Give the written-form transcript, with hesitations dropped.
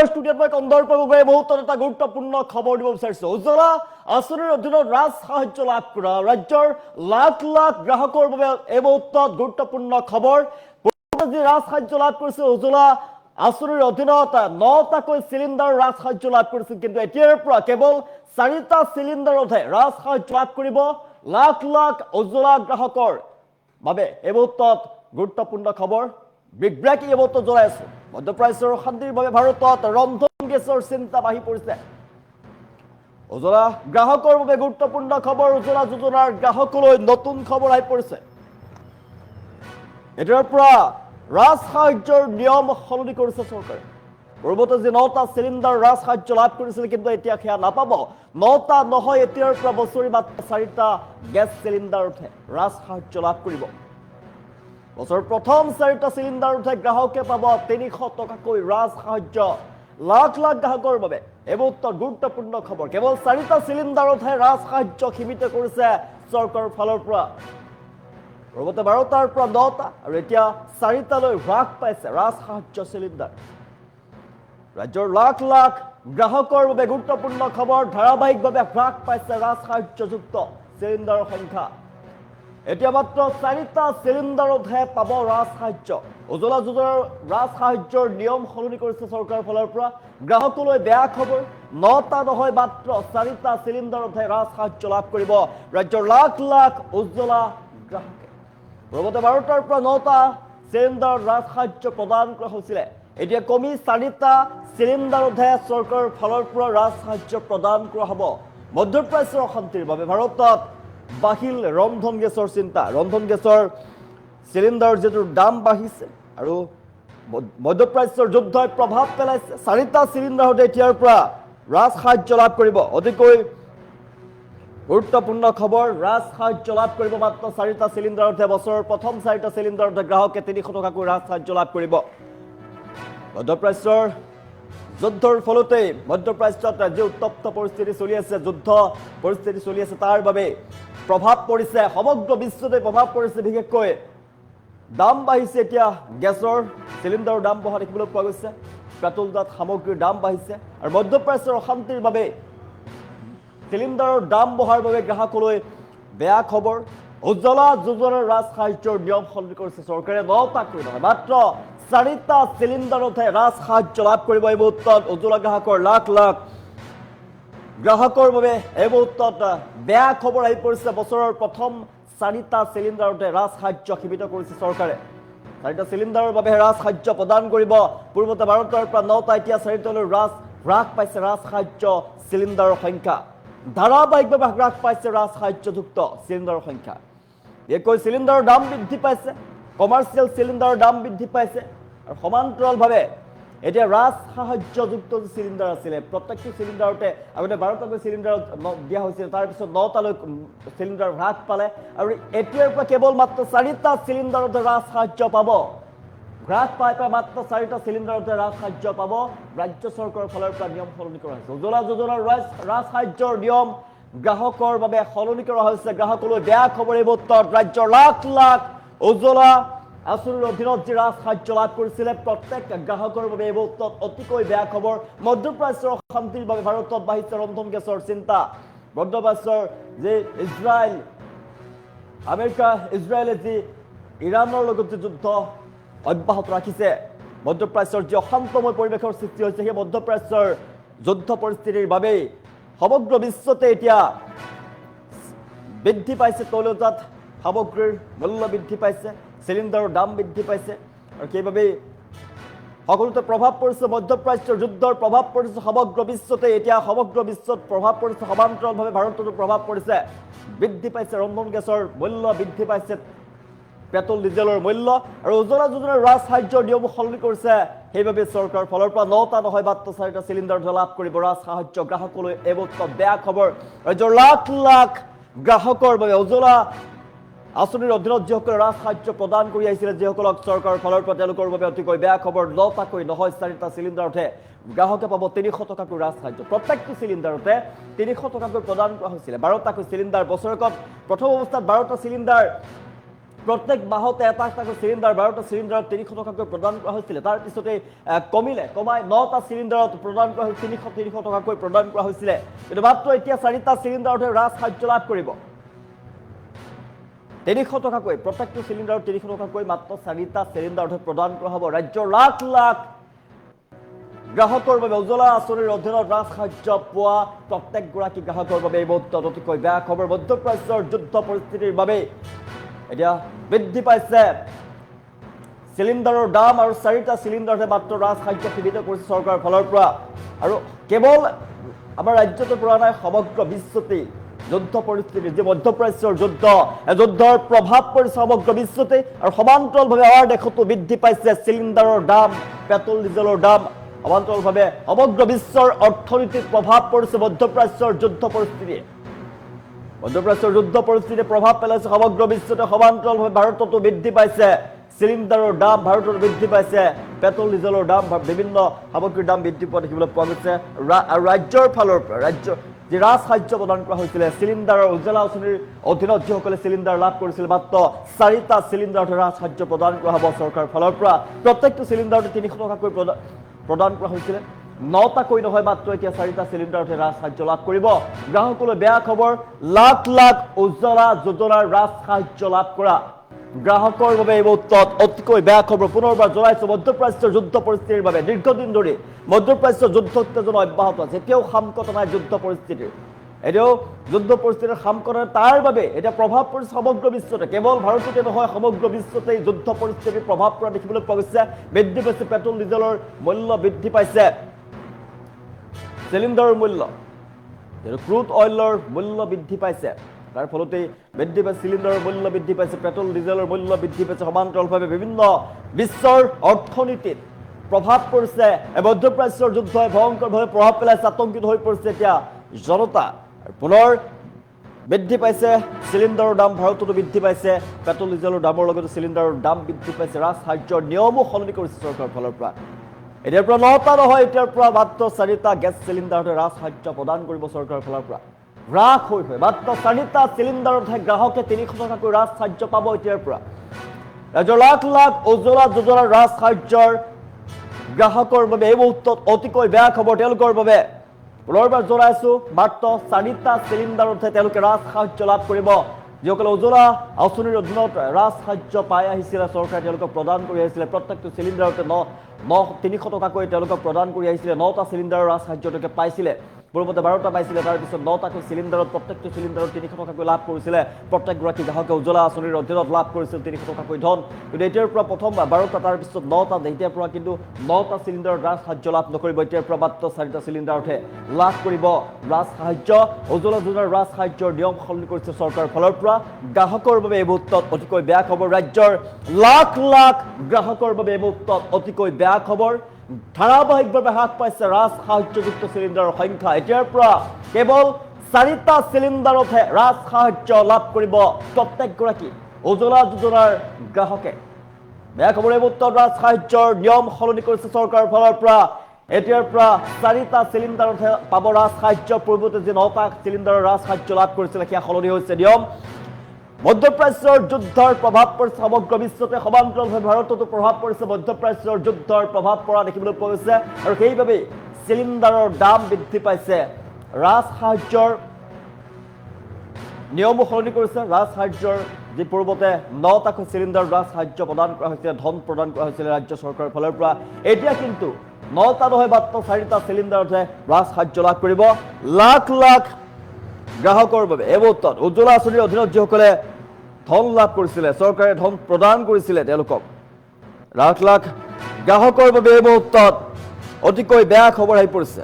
ষ্টুডিঅ'ত মই কন্দৰ্পৰ বাবে বহুত এটা গুৰুত্বপূৰ্ণ খবৰ দিব বিচাৰিছো। উজ্জ্বলা আঁচনিৰ অধীনত ৰাজ সাহায্য লাভ কৰা ৰাজ্যৰ লাখ লাখ গ্ৰাহকৰ বাবে এই মুহূৰ্তত গুৰুত্বপূৰ্ণ খবৰ। যি ৰাজ সাহায্য লাভ কৰিছে উজ্জ্বলা আঁচনিৰ অধীনত 9টাকৈ চিলিণ্ডাৰ ৰাজ সাহায্য লাভ কৰিছিল, কিন্তু এতিয়াৰ পৰা কেৱল 4টা চিলিণ্ডাৰতহে ৰাজ সাহায্য লাভ কৰিব লাখ লাখ উজ্জ্বলা গ্ৰাহকৰ বাবে। এই মুহূৰ্তত গুৰুত্বপূৰ্ণ খবৰ, বিগ ব্ৰেকিং এই মুহূৰ্তত জনাই আছো। মধ্যপ্ৰাচ্যৰ শান্তিৰ বাবে ভাৰতত ৰন্ধন গেছৰ চিন্তা বাঢ়ি পৰিছে। উজ্জ্বলা গ্ৰাহকৰ বাবে গুৰুত্বপূৰ্ণ খবৰ, উজ্জ্বলা যোজনাৰ গ্ৰাহকলৈ নতুন খবৰ আহি পৰিছে। এতিয়াৰ পৰা ৰাজ সাহায্যৰ নিয়ম সলনি কৰিছে চৰকাৰে। পূৰ্বতে যি 9টা চিলিণ্ডাৰ ৰাজ সাহায্য লাভ কৰিছিল, কিন্তু এতিয়া সেয়া নাপাব। 9টা নহয়, এতিয়াৰ পৰা বছৰি মাত্ৰ 4টা গেছ চিলিণ্ডাৰতহে ৰাজ সাহায্য লাভ কৰিব। বছৰৰ প্ৰথম 4টা চিলিণ্ডাৰতহে গ্ৰাহকে পাব 300 টকাকৈ ৰাজ সাহায্য। লাখ লাখ গ্ৰাহকৰ বাবে এই মুহূৰ্তত গুৰুত্বপূৰ্ণ খবৰ। কেৱল 4টা চিলিণ্ডাৰতহে ৰাজ সাহায্য সীমিত কৰিছে চৰকাৰৰ ফালৰ পৰা। পূৰ্বতে 12টাৰ পৰা 9টা আৰু এতিয়া 4টালৈ হ্ৰাস পাইছে ৰাজ সাহায্য চিলিণ্ডাৰ। ৰাজ্যৰ লাখ লাখ গ্ৰাহকৰ বাবে গুৰুত্বপূৰ্ণ খবৰ, ধাৰাবাহিকভাৱে হ্ৰাস পাইছে ৰাজ সাহায্যযুক্ত চিলিণ্ডাৰৰ সংখ্যা। এতিয়া মাত্ৰ 4টা চিলিণ্ডাৰতহে পাব ৰাজ সাহায্য। উজ্জ্বলা যোজনাৰ ৰাজ সাহায্যৰ নিয়ম সলনি কৰিছে চৰকাৰৰ ফালৰ পৰা। গ্ৰাহকলৈ বেয়া খবৰ, 9টা নহয় মাত্ৰ 4টা চিলিণ্ডাৰতহে ৰাজ সাহায্য লাভ কৰিব ৰাজ্যৰ লাখ লাখ উজ্জ্বলা গ্ৰাহকে। পূৰ্বতে 12টাৰ পৰা 9টা চিলিণ্ডাৰ ৰাজ সাহায্য প্ৰদান কৰা হৈছিলে, এতিয়া কমি 4টা চিলিণ্ডাৰতহে চৰকাৰৰ ফালৰ পৰা ৰাজ সাহায্য প্ৰদান কৰা হ'ব। মধ্যপ্ৰাচ্যৰ অশান্তিৰ বাবে ভাৰতত বাঢ়িল ৰন্ধন গেছৰ চিন্তা। ৰন্ধন গেছৰ চিলিণ্ডাৰৰ যিটো দাম বাঢ়িছে আৰু মধ্যপ্ৰাচ্যৰ যুদ্ধই প্ৰভাৱ পেলাইছে। 4টা চিলিণ্ডাৰতে এতিয়াৰ পৰা ৰাজ সাহায্য লাভ কৰিব। অতিকৈ গুৰুত্বপূৰ্ণ খবৰ, ৰাজ সাহায্য লাভ কৰিব মাত্ৰ 4টা চিলিণ্ডাৰতহে। বছৰৰ প্ৰথম 4টা চিলিণ্ডাৰতে গ্ৰাহকে 300 টকাকৈ ৰাজ সাহায্য লাভ কৰিব। মধ্যপ্ৰাচ্যৰ যুদ্ধৰ ফলতেই মধ্যপ্ৰাচ্যত যি উত্তপ্ত পৰিস্থিতি চলি আছে, যুদ্ধ পৰিস্থিতি চলি আছে, তাৰ বাবে প্ৰভাৱ পৰিছে, সমগ্ৰ বিশ্বতে প্ৰভাৱ পৰিছে। বিশেষকৈ দাম বাঢ়িছে। এতিয়া গেছৰ চিলিণ্ডাৰৰ দাম বঢ়া দেখিবলৈ পোৱা গৈছে, পেট্ৰলজাত সামগ্ৰীৰ দাম বাঢ়িছে আৰু মধ্যপ্ৰাচ্যৰ অশান্তিৰ বাবে চিলিণ্ডাৰৰ দাম বঢ়াৰ বাবে গ্ৰাহকলৈ বেয়া খবৰ। উজ্জ্বলা যোজনাৰ ৰাজ সাহায্যৰ নিয়ম সলনি কৰিছে চৰকাৰে। 9টাকৈ নহয়, মাত্ৰ 4টা চিলিণ্ডাৰতহে ৰাজ সাহায্য লাভ কৰিব এই মুহূৰ্তত উজ্জ্বলা গ্ৰাহকৰ লাখ লাখ গ্ৰাহকৰ বাবে। এই মুহূৰ্তত বেয়া খবৰ আহি পৰিছে। বছৰৰ প্ৰথম 4টা চিলিণ্ডাৰতে ৰাজ সাহায্য সীমিত কৰিছে চৰকাৰে। 4টা চিলিণ্ডাৰৰ বাবে ৰাজ সাহায্য প্ৰদান কৰিব। পূৰ্বতে 12টাৰ পৰা 9টা, এতিয়া 4টালৈ হ্ৰাস পাইছে ৰাজ সাহায্য চিলিণ্ডাৰৰ সংখ্যা। ধাৰাবাহিকভাৱে হ্ৰাস পাইছে ৰাজ সাহায্যযুক্ত চিলিণ্ডাৰৰ সংখ্যা। বিশেষকৈ চিলিণ্ডাৰৰ দাম বৃদ্ধি পাইছে, কমাৰ্চিয়েল চিলিণ্ডাৰৰ দাম বৃদ্ধি পাইছে আৰু সমান্তৰালভাৱে এতিয়া ৰাজ সাহায্যযুক্ত যি চিলিণ্ডাৰ আছিলে, প্ৰত্যেকটো চিলিণ্ডাৰতে আগতে 12টাকৈ চিলিণ্ডাৰত দিয়া হৈছিল, তাৰপিছত 9টালৈ চিলিণ্ডাৰ হ্ৰাস পালে আৰু এতিয়াৰ পৰা কেৱল মাত্ৰ 4টা চিলিণ্ডাৰতে ৰাজ সাহায্য পাব। হ্ৰাস পাই মাত্ৰ 4টা চিলিণ্ডাৰতে ৰাজ সাহায্য পাব। ৰাজ্য চৰকাৰৰ ফালৰ পৰা নিয়ম সলনি কৰা হৈছে। উজ্জ্বলা যোজনাৰ ৰাজ সাহায্যৰ নিয়ম গ্ৰাহকৰ বাবে সলনি কৰা হৈছে। গ্ৰাহকলৈ বেয়া খবৰ এই মুহূৰ্তত। ৰাজ্যৰ লাখ লাখ উজ্জ্বলা আঁচনিৰ অধীনত যি ৰাজ সাহায্য লাভ কৰিছিলে প্ৰত্যেক গ্ৰাহকৰ বাবে এই মুহূৰ্তত অতিকৈ বেয়া খবৰ। মধ্যপ্ৰাচ্যৰ অশান্তিৰ বাবে ভাৰতত বাঢ়িছে ৰন্ধন গেছৰ চিন্তা। মধ্যপ্ৰাচ্যৰ যি ইজৰাইলে যি ইৰাণৰ লগত যি যুদ্ধ অব্যাহত ৰাখিছে, মধ্যপ্ৰাচ্যৰ যি অশান্তময় পৰিৱেশৰ সৃষ্টি হৈছে, সেই মধ্যপ্ৰাচ্যৰ যুদ্ধ পৰিস্থিতিৰ বাবেই সমগ্ৰ বিশ্বতে এতিয়া বৃদ্ধি পাইছে তৈলজাত সামগ্ৰীৰ মূল্য বৃদ্ধি পাইছে, চিলিণ্ডাৰৰ দাম বৃদ্ধি পাইছে আৰু সেইবাবেই সকলোতে প্ৰভাৱ পৰিছে। মধ্যপ্ৰাচ্যৰ যুদ্ধৰ প্ৰভাৱ পৰিছে সমগ্ৰ বিশ্বতে। এতিয়া সমগ্ৰ বিশ্বত প্ৰভাৱ পৰিছে, সমান্তৰালভাৱে ভাৰততো প্ৰভাৱ পৰিছে। বৃদ্ধি পাইছে ৰন্ধন গেছৰ মূল্য, বৃদ্ধি পাইছে পেট্ৰল ডিজেলৰ মূল্য আৰু উজ্জ্বলা যোজনাৰ ৰাজ সাহায্যৰ নিয়ম সলনি কৰিছে। সেইবাবে চৰকাৰৰ ফালৰ পৰা 9টা নহয় মাত্ৰ 4টা চিলিণ্ডাৰ লাভ কৰিব ৰাজ সাহায্য। গ্ৰাহকলৈ এই মুহূৰ্তত বেয়া খবৰ। ৰাজ্যৰ লাখ লাখ গ্ৰাহকৰ বাবে উজ্জ্বলা আঁচনিৰ অধীনত যিসকলে ৰাজ সাহায্য প্ৰদান কৰি আহিছিলে, যিসকলক চৰকাৰৰ ফালৰ পৰা তেওঁলোকৰ বাবে অতিকৈ বেয়া খবৰ। 9টাকৈ নহয় 4টা চিলিণ্ডাৰতহে গ্ৰাহকে পাব 300 টকাকৈ ৰাজ সাহায্য। প্ৰত্যেকটো চিলিণ্ডাৰতে 300 টকাকৈ প্ৰদান কৰা হৈছিলে। 12টাকৈ চিলিণ্ডাৰ বছৰেকত প্ৰথম অৱস্থাত 12টা চিলিণ্ডাৰ প্ৰত্যেক মাহতে এটা চিলিণ্ডাৰ 12টা চিলিণ্ডাৰত 300 টকাকৈ প্ৰদান কৰা হৈছিল তাৰ পিছতে কমাই 9টা চিলিণ্ডাৰত প্ৰদান কৰা হৈছিল 300 টকাকৈ প্ৰদান কৰা হৈছিল কিন্তু মাত্ৰ এতিয়া 4টা চিলিণ্ডাৰতে ৰাজ সাহায্য লাভ কৰিব 300 টকাকৈ প্ৰত্যেকটো চিলিণ্ডাৰত 300 টকাকৈ মাত্ৰ 4টা চিলিণ্ডাৰতে প্ৰদান কৰা হ'ব ৰাজ্যৰ লাখ লাখ গ্ৰাহকৰ বাবে উজ্জ্বলা আঁচনিৰ অধীনত ৰাজ সাহায্য পোৱা প্ৰত্যেকগৰাকী গ্ৰাহকৰ বাবে এই মুহূৰ্তত অতিকৈ বেয়া খবৰ মধ্যপ্ৰাচ্যৰ যুদ্ধ পৰিস্থিতিৰ বাবে এতিয়া বৃদ্ধি পাইছে চিলিণ্ডাৰৰ দাম আৰু 4টা চিলিণ্ডাৰতে মাত্ৰ ৰাজ সাহায্য সীমিত কৰিছে চৰকাৰৰ ফালৰ পৰা আৰু কেৱল আমাৰ ৰাজ্যতে পৰা নাই সমগ্ৰ বিশ্বতে যুদ্ধ পৰিস্থিতি যে মধ্যপ্ৰাচ্যৰ যুদ্ধৰ প্ৰভাৱ পৰিছে সমগ্ৰ বিশ্বতে আৰু সমান্তৰালভাৱে আমাৰ দেশতো বৃদ্ধি পাইছে চিলিণ্ডাৰৰ দাম পেট্ৰল ডিজেলৰ দাম সমান্তৰালভাৱে সমগ্ৰ বিশ্বৰ অৰ্থনীতিত প্ৰভাৱ পৰিছে মধ্যপ্ৰাচ্যৰ যুদ্ধ পৰিস্থিতিয়ে মধ্যপ্ৰাচ্যৰ যুদ্ধ পৰিস্থিতিয়ে প্ৰভাৱ পেলাইছে সমগ্ৰ বিশ্বতে সমান্তৰালভাৱে ভাৰততো বৃদ্ধি পাইছে চিলিণ্ডাৰৰ দাম ভাৰতত বৃদ্ধি পাইছে পেট্ৰল ডিজেলৰ দাম বিভিন্ন সামগ্ৰীৰ দাম বৃদ্ধি পোৱা দেখিবলৈ পোৱা গৈছে ৰাজ্যৰ ফালৰ পৰা যে ৰাজ সাহায্য প্ৰদান কৰা হৈছিলে চিলিণ্ডাৰৰ উজ্জ্বলা আঁচনিৰ অধীনত যিসকলে চিলিণ্ডাৰ লাভ কৰিছিল মাত্ৰ 4টা চিলিণ্ডাৰতে ৰাজ সাহায্য প্ৰদান কৰা হ'ব চৰকাৰৰ ফালৰ পৰা প্ৰত্যেকটো চিলিণ্ডাৰতে 300 টকাকৈ প্ৰদান কৰা হৈছিল 9টাকৈ নহয় মাত্ৰ এতিয়া 4টা চিলিণ্ডাৰতে ৰাজ সাহায্য লাভ কৰিব গ্ৰাহকলৈ বেয়া খবৰ লাখ লাখ উজ্জ্বলা যোজনাৰ ৰাজ সাহায্য লাভ কৰা গ্ৰাহকৰ বাবে এই মুহূৰ্তত অতিকৈ বেয়া খবৰ পুনৰবাৰ জনাইছো মধ্যপ্ৰাচ্যৰ যুদ্ধ পৰিস্থিতিৰ বাবে দীৰ্ঘদিন ধৰি মধ্যপ্ৰাচ্যৰ যুদ্ধ উত্তেজনা অব্যাহত আছে এতিয়াও শামকত নাই যুদ্ধ পৰিস্থিতিৰ এতিয়াও যুদ্ধ পৰিস্থিতিৰ শামকত তাৰ বাবে এতিয়া প্ৰভাৱ পৰিছে সমগ্ৰ বিশ্বতে কেৱল ভাৰততে নহয় সমগ্ৰ বিশ্বতে যুদ্ধ পৰিস্থিতিৰ প্ৰভাৱ পৰা দেখিবলৈ পোৱা গৈছে বৃদ্ধি পাইছে পেট্ৰল ডিজেলৰ মূল্য বৃদ্ধি পাইছে চিলিণ্ডাৰৰ মূল্য ক্ৰুড অইলৰ মূল্য বৃদ্ধি পাইছে তাৰ ফলতে বৃদ্ধি পাইছে চিলিণ্ডাৰৰ মূল্য বৃদ্ধি পাইছে পেট্ৰল ডিজেলৰ মূল্য বৃদ্ধি পাইছে সমান্তৰালভাৱে বিভিন্ন বিশ্বৰ অৰ্থনীতিত প্ৰভাৱ পৰিছে মধ্যপ্ৰাচ্যৰ যুদ্ধই ভয়ংকৰভাৱে প্ৰভাৱ পেলাইছে আতংকিত হৈ পৰিছে এতিয়া জনতা পুনৰ বৃদ্ধি পাইছে চিলিণ্ডাৰৰ দাম ভাৰততো বৃদ্ধি পাইছে পেট্ৰল ডিজেলৰ দামৰ লগতে চিলিণ্ডাৰৰ দাম বৃদ্ধি পাইছে ৰাজ সাহায্যৰ নিয়মো সলনি কৰিছে চৰকাৰৰ ফালৰ পৰা এতিয়াৰ পৰা 9টা নহয় এতিয়াৰ পৰা মাত্ৰ 4টা গেছ চিলিণ্ডাৰতে ৰাজ সাহায্য প্ৰদান কৰিব চৰকাৰৰ ফালৰ পৰা হ্ৰাস হৈ মাত্ৰ 4টা চিলিণ্ডাৰতহে গ্ৰাহকে 300 টকাকৈ ৰাজ সাহায্য পাব এতিয়াৰ পৰা ৰাজ্যৰ লাখ লাখ উজ্জ্বলা যোজনাৰ ৰাজ সাহায্যৰ গ্ৰাহকৰ বাবে এই মুহূৰ্তত অতিকৈ বেয়া খবৰ তেওঁলোকৰ বাবে পুনৰবাৰ জনাইছো মাত্ৰ 4টা চিলিণ্ডাৰতহে তেওঁলোকে ৰাজ সাহায্য লাভ কৰিব যিসকলে উজ্জ্বলা আঁচনিৰ অধীনত ৰাজ সাহায্য পাই আহিছিলে চৰকাৰে তেওঁলোকক প্ৰদান কৰি আহিছিলে প্ৰত্যেকটো চিলিণ্ডাৰতে 300 টকাকৈ তেওঁলোকক প্ৰদান কৰি আহিছিলে 9টা চিলিণ্ডাৰৰ ৰাজ সাহায্য তেওঁলোকে পাইছিলে পূৰ্বতে 12টা পাইছিলে তাৰ পিছত 9টাকৈ চিলিণ্ডাৰত প্ৰত্যেকটো চিলিণ্ডাৰত 300 টকাকৈ লাভ কৰিছিলে প্ৰত্যেকগৰাকী গ্ৰাহকে উজ্জ্বলা আঁচনিৰ অধীনত লাভ কৰিছিল 300 টকাকৈ ধন কিন্তু এতিয়াৰ পৰা প্ৰথমবাৰ 12টা তাৰ পিছত 9টা এতিয়াৰ পৰা কিন্তু 9টা চিলিণ্ডাৰত ৰাজ সাহায্য লাভ নকৰিব এতিয়াৰ পৰা মাত্ৰ 4টা চিলিণ্ডাৰতহে লাভ কৰিব ৰাজ সাহায্য উজ্জ্বলা যোজনাৰ ৰাজ সাহায্যৰ নিয়ম সলনি কৰিছে চৰকাৰৰ ফালৰ পৰা গ্ৰাহকৰ বাবে এই মুহূৰ্তত অতিকৈ বেয়া খবৰ ৰাজ্যৰ লাখ লাখ গ্ৰাহকৰ বাবে এই মুহূৰ্তত অতিকৈ বেয়া খবৰ ধাৰাবাহিকভাৱে হ্ৰাস পাইছে ৰাজ সাহায্যযুক্ত চিলিণ্ডাৰৰ সংখ্যা এতিয়াৰ পৰা কেৱল 4টা চিলিণ্ডাৰতহে ৰাজ সাহায্য লাভ কৰিব প্ৰত্যেকগৰাকী উজ্জ্বলা যোজনাৰ গ্ৰাহকে বেয়া খবৰ এই মুহূৰ্তত ৰাজ সাহায্যৰ নিয়ম সলনি কৰিছে চৰকাৰৰ ফালৰ পৰা এতিয়াৰ পৰা 4টা চিলিণ্ডাৰতহে পাব ৰাজ সাহায্য পূৰ্বতে যে 9টা চিলিণ্ডাৰৰ ৰাজ সাহায্য লাভ কৰিছিলে সেয়া সলনি হৈছে নিয়ম মধ্যপ্ৰাচ্যৰ যুদ্ধৰ প্ৰভাৱ পৰিছে সমগ্ৰ বিশ্বতে সমান্তৰালভাৱে ভাৰততো প্ৰভাৱ পৰিছে মধ্যপ্ৰাচ্যৰ যুদ্ধৰ প্ৰভাৱ পৰা দেখিবলৈ পোৱা গৈছে আৰু সেইবাবে চিলিণ্ডাৰৰ দাম বৃদ্ধি পাইছে ৰাজ সাহায্যৰ নিয়মো সলনি কৰিছে ৰাজ সাহায্যৰ যে পূৰ্বতে 9টাকৈ চিলিণ্ডাৰ ৰাজ সাহায্য প্ৰদান কৰা হৈছিল ধন প্ৰদান কৰা হৈছিল ৰাজ্য চৰকাৰৰ ফালৰ পৰা এতিয়া কিন্তু 9টা নহয় মাত্ৰ 4টা চিলিণ্ডাৰতহে ৰাজ সাহায্য লাভ কৰিব লাখ লাখ গ্ৰাহকৰ বাবে এই মুহূৰ্তত উজ্জ্বলা আঁচনিৰ অধীনত যিসকলে ধন লাভ কৰিছিলে চৰকাৰে ধন প্ৰদান কৰিছিলে তেওঁলোকক লাখ লাখ গ্ৰাহকৰ বাবে এই মুহূৰ্তত অতিকৈ বেয়া খবৰ আহি পৰিছে